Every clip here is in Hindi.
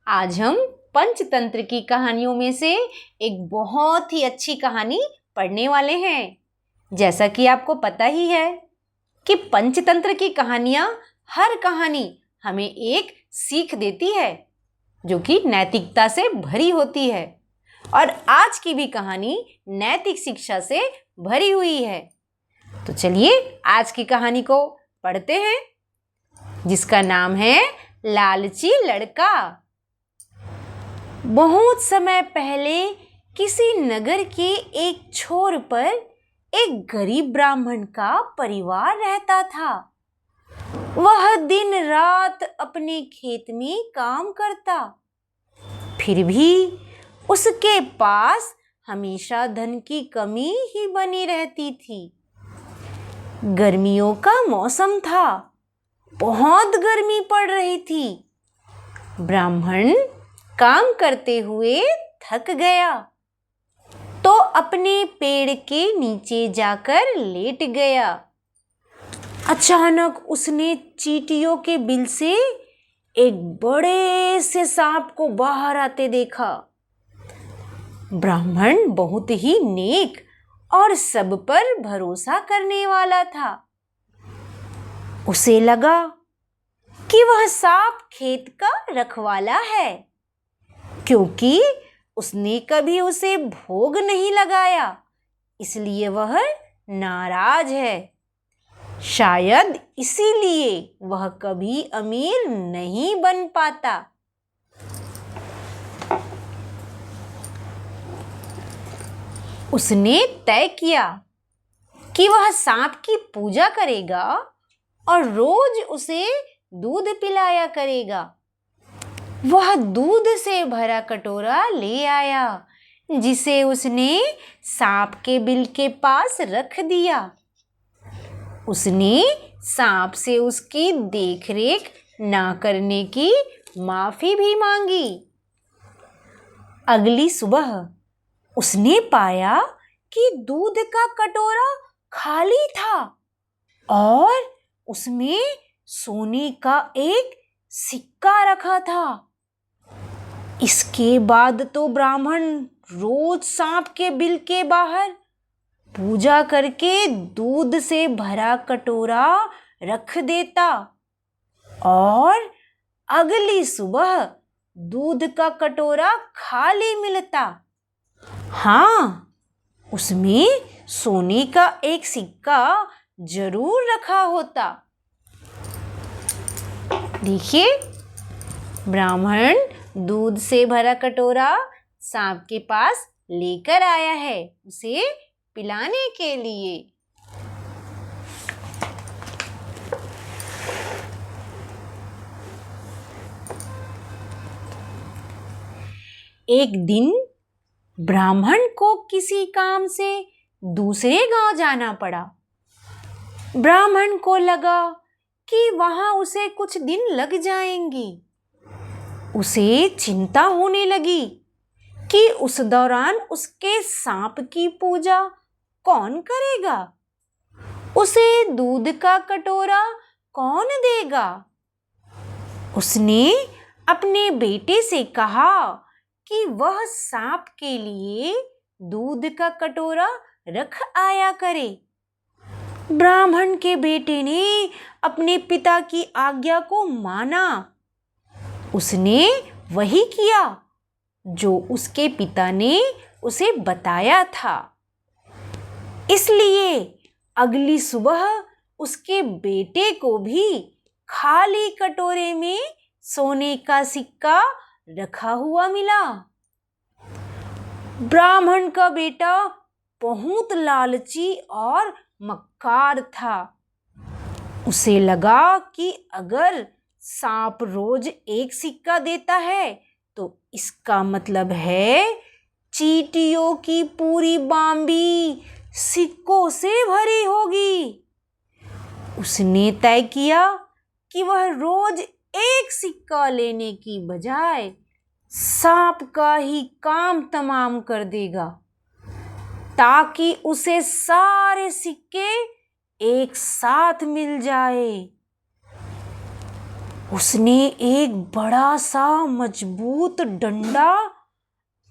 आज हम पंचतंत्र की कहानियों में से एक बहुत ही अच्छी कहानी पढ़ने वाले हैं। जैसा कि आपको पता ही है कि पंचतंत्र की कहानियां, हर कहानी हमें एक सीख देती है जो कि नैतिकता से भरी होती है। और आज की भी कहानी नैतिक शिक्षा से भरी हुई है। तो चलिए आज की कहानी को पढ़ते हैं, जिसका नाम है लालची लड़का। बहुत समय पहले किसी नगर के एक छोर पर एक गरीब ब्राह्मण का परिवार रहता था। वह दिन रात अपने खेत में काम करता, फिर भी उसके पास हमेशा धन की कमी ही बनी रहती थी। गर्मियों का मौसम था, बहुत गर्मी पड़ रही थी। ब्राह्मण काम करते हुए थक गया तो अपने पेड़ के नीचे जाकर लेट गया। अचानक उसने चींटियों के बिल से एक बड़े से सांप को बाहर आते देखा। ब्राह्मण बहुत ही नेक और सब पर भरोसा करने वाला था। उसे लगा कि वह सांप खेत का रखवाला है, क्योंकि उसने कभी उसे भोग नहीं लगाया, इसलिए वह नाराज है। शायद इसीलिए वह कभी अमीर नहीं बन पाता। उसने तय किया कि वह सांप की पूजा करेगा और रोज उसे दूध पिलाया करेगा। वह दूध से भरा कटोरा ले आया, जिसे उसने सांप के बिल के पास रख दिया। उसने सांप से उसकी देखरेख ना करने की माफी भी मांगी। अगली सुबह उसने पाया कि दूध का कटोरा खाली था और उसमें सोने का एक सिक्का रखा था। इसके बाद तो ब्राह्मण रोज सांप के बिल के बाहर पूजा करके दूध से भरा कटोरा रख देता और अगली सुबह दूध का कटोरा खाली मिलता। हाँ, उसमें सोने का एक सिक्का जरूर रखा होता। देखिए, ब्राह्मण दूध से भरा कटोरा सांप के पास लेकर आया है उसे पिलाने के लिए। एक दिन ब्राह्मण को किसी काम से दूसरे गांव जाना पड़ा। ब्राह्मण को लगा कि वहां उसे कुछ दिन लग जाएंगे। उसे चिंता होने लगी कि उस दौरान उसके सांप की पूजा कौन करेगा, उसे दूध का कटोरा कौन देगा। उसने अपने बेटे से कहा कि वह सांप के लिए दूध का कटोरा रख आया करे। ब्राह्मण के बेटे ने अपने पिता की आज्ञा को माना। उसने वही किया जो उसके पिता ने उसे बताया था। इसलिए अगली सुबह उसके बेटे को भी खाली कटोरे में सोने का सिक्का रखा हुआ मिला। ब्राह्मण का बेटा बहुत लालची और मक्कार था। उसे लगा कि अगर सांप रोज एक सिक्का देता है तो इसका मतलब है चींटियों की पूरी बाम्बी सिक्कों से भरी होगी। उसने तय किया कि वह रोज एक सिक्का लेने की बजाय सांप का ही काम तमाम कर देगा, ताकि उसे सारे सिक्के एक साथ मिल जाए। उसने एक बड़ा सा मजबूत डंडा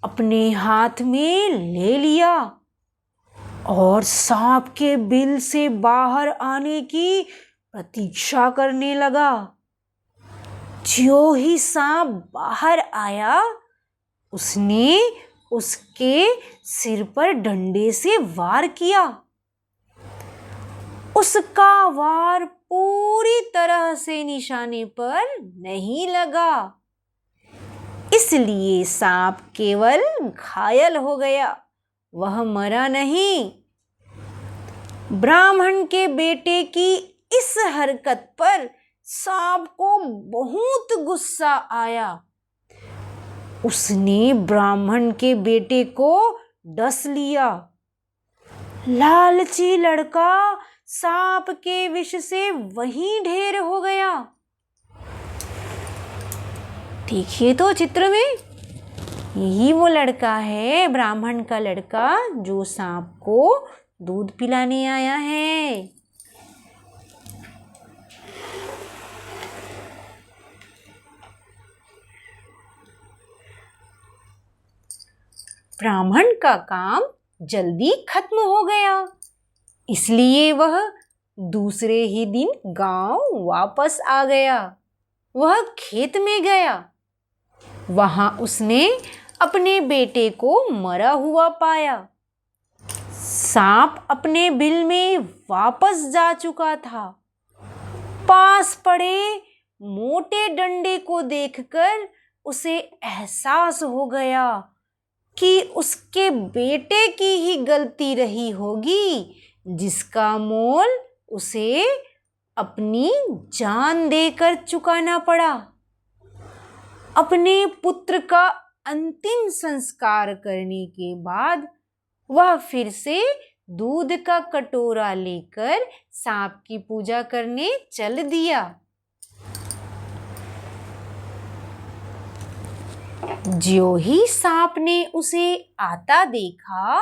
अपने हाथ में ले लिया और सांप के बिल से बाहर आने की प्रतीक्षा करने लगा। ज्यों ही सांप बाहर आया, उसने उसके सिर पर डंडे से वार किया। उसका वार पूरी तरह से निशाने पर नहीं लगा, इसलिए सांप केवल घायल हो गया, वह मरा नहीं। ब्राह्मण के बेटे की इस हरकत पर सांप को बहुत गुस्सा आया। उसने ब्राह्मण के बेटे को डस लिया। लालची लड़का सांप के विष से वहीं ढेर हो गया। देखिए तो चित्र में, यही वो लड़का है, ब्राह्मण का लड़का, जो सांप को दूध पिलाने आया है। ब्राह्मण का काम जल्दी खत्म हो गया, इसलिए वह दूसरे ही दिन गांव वापस आ गया। वह खेत में गया। वहां उसने अपने बेटे को मरा हुआ पाया। सांप अपने बिल में वापस जा चुका था। पास पड़े मोटे डंडे को देखकर उसे एहसास हो गया कि उसके बेटे की ही गलती रही होगी, जिसका मोल उसे अपनी जान देकर चुकाना पड़ा। अपने पुत्र का अंतिम संस्कार करने के बाद वह फिर से दूध का कटोरा लेकर सांप की पूजा करने चल दिया। ज्यों ही सांप ने उसे आता देखा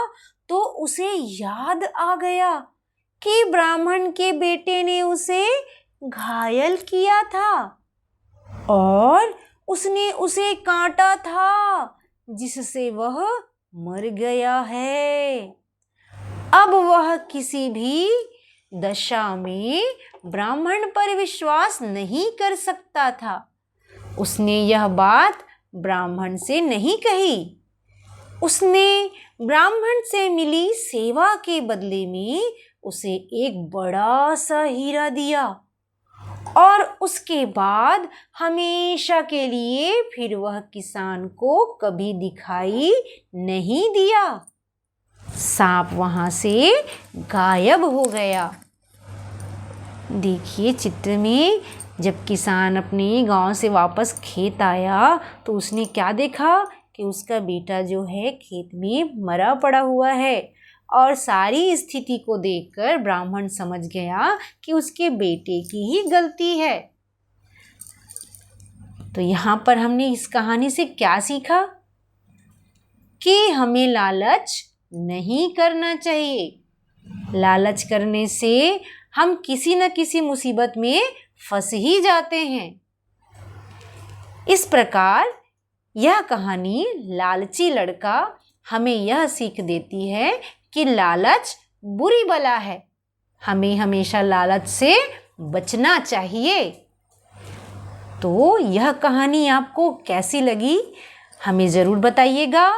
तो उसे याद आ गया कि ब्राह्मण के बेटे ने उसे घायल किया था और उसने उसे काटा था, जिससे वह मर गया है। अब वह किसी भी दशा में ब्राह्मण पर विश्वास नहीं कर सकता था। उसने यह बात ब्राह्मण से नहीं कही। उसने ब्राह्मण से मिली सेवा के बदले में उसे एक बड़ा सा हीरा दिया और उसके बाद हमेशा के लिए फिर वह किसान को कभी दिखाई नहीं दिया। सांप वहां से गायब हो गया। देखिए चित्र में, जब किसान अपने गांव से वापस खेत आया तो उसने क्या देखा कि उसका बेटा जो है खेत में मरा पड़ा हुआ है। और सारी स्थिति को देखकर ब्राह्मण समझ गया कि उसके बेटे की ही गलती है। तो यहाँ पर हमने इस कहानी से क्या सीखा कि हमें लालच नहीं करना चाहिए। लालच करने से हम किसी न किसी मुसीबत में फंस ही जाते हैं। इस प्रकार यह कहानी लालची लड़का हमें यह सीख देती है कि लालच बुरी बला है। हमें हमेशा लालच से बचना चाहिए। तो यह कहानी आपको कैसी लगी हमें ज़रूर बताइएगा।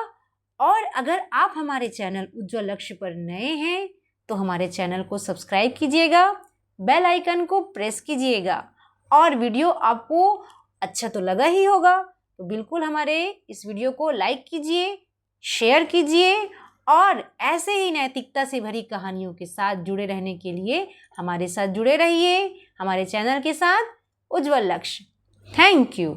और अगर आप हमारे चैनल उज्ज्वल लक्ष्य पर नए हैं तो हमारे चैनल को सब्सक्राइब कीजिएगा, बेल आइकन को प्रेस कीजिएगा। और वीडियो आपको अच्छा तो लगा ही होगा तो बिल्कुल हमारे इस वीडियो को लाइक कीजिए, शेयर कीजिए और ऐसे ही नैतिकता से भरी कहानियों के साथ जुड़े रहने के लिए हमारे साथ जुड़े रहिए, हमारे चैनल के साथ उज्ज्वल लक्ष्य। Thank you.